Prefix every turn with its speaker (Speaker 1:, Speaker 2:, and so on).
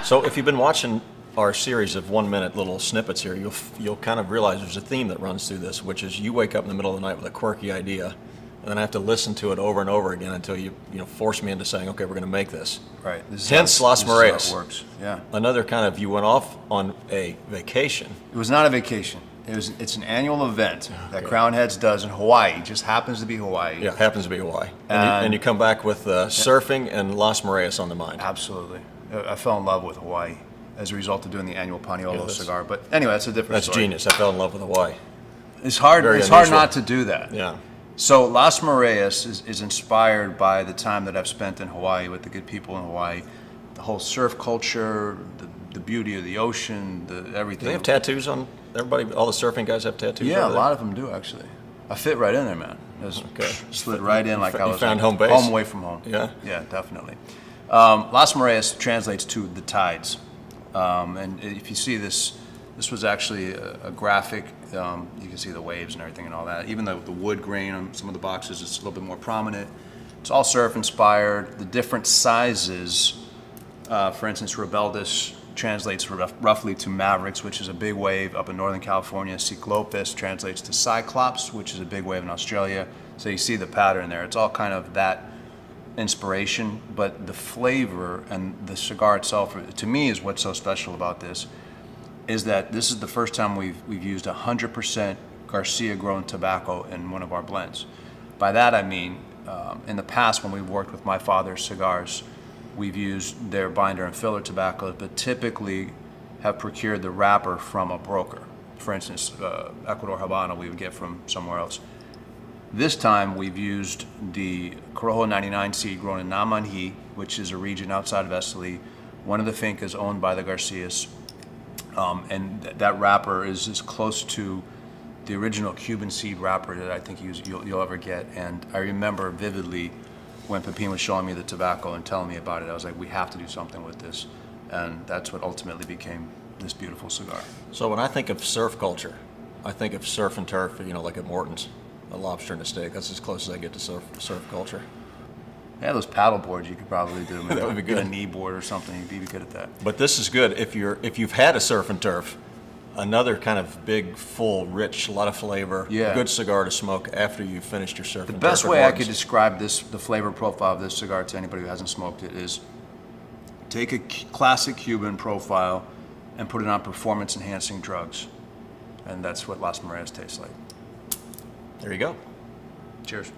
Speaker 1: So if you've been watching our series of 1 minute little snippets here, you'll kind of realize there's a theme that runs through this, which is you wake up in the middle of the night with a quirky idea, and then I have to listen to it over and over again until you force me into saying, okay, we're going to make this.
Speaker 2: Right.
Speaker 1: Hence Las Mareas.
Speaker 2: This is how it works. Yeah.
Speaker 1: Another kind of, you went off on a vacation.
Speaker 2: It was not a vacation. It's an annual event that Crown Heads does in Hawaii. It just happens to be Hawaii.
Speaker 1: Yeah, it happens to be Hawaii. And you come back with surfing and Las Mareas on the mind.
Speaker 2: Absolutely. I fell in love with Hawaii as a result of doing the annual Paniolo cigar. But anyway, that's a different story.
Speaker 1: That's genius. I fell in love with Hawaii.
Speaker 2: It's hard. It's hard not to do that.
Speaker 1: Yeah.
Speaker 2: So Las Mareas is inspired by the time that I've spent in Hawaii with the good people in Hawaii, the whole surf culture, the beauty of the ocean, everything.
Speaker 1: Do they have tattoos on everybody? All the surfing guys have tattoos?
Speaker 2: Yeah, a
Speaker 1: over
Speaker 2: lot
Speaker 1: there?
Speaker 2: of them do actually. I fit right in there, man.
Speaker 1: Okay.
Speaker 2: Slid right in like I was
Speaker 1: found home base?
Speaker 2: home away from home.
Speaker 1: Yeah?
Speaker 2: Yeah, definitely. Las Mareas translates to the tides. And if you see this was actually a graphic. You can see the waves and everything and all that. Even though the wood grain on some of the boxes is a little bit more prominent. It's all surf inspired. The different sizes, for instance, Rebeldis translates roughly to Mavericks, which is a big wave up in Northern California. Cyclopus translates to Cyclops, which is a big wave in Australia. So you see the pattern there. It's all kind of that inspiration, but the flavor and the cigar itself, to me, is what's so special about this, is that this is the first time we've used 100% Garcia grown tobacco in one of our blends. By that I mean, in the past when we've worked with My Father Cigars, we've used their binder and filler tobaccos, but typically have procured the wrapper from a broker. For instance, Ecuador Habano we would get from somewhere else. This time we've used the Corojo 99 seed grown in Namanhi, which is a region outside of Esteli. One of the fincas owned by the Garcias. And that wrapper is as close to the original Cuban seed wrapper that I think you'll ever get. And I remember vividly when Pepin was showing me the tobacco and telling me about it, I was like, we have to do something with this. And that's what ultimately became this beautiful cigar.
Speaker 1: So when I think of surf culture, I think of surf and turf, like at Morton's, a lobster and a steak. That's as close as I get to surf culture.
Speaker 2: Yeah, those paddle boards you could probably do.
Speaker 1: That would be good.
Speaker 2: Get a knee board or something, you'd be good at that.
Speaker 1: But this is good if you've had a surf and turf, another kind of big, full, rich, lot of flavor, good cigar to smoke after you've finished your surf and turf.
Speaker 2: The best way I could describe the flavor profile of this cigar to anybody who hasn't smoked it is take a classic Cuban profile and put it on performance-enhancing drugs. And that's what Las Mareas tastes like.
Speaker 1: There you go.
Speaker 2: Cheers.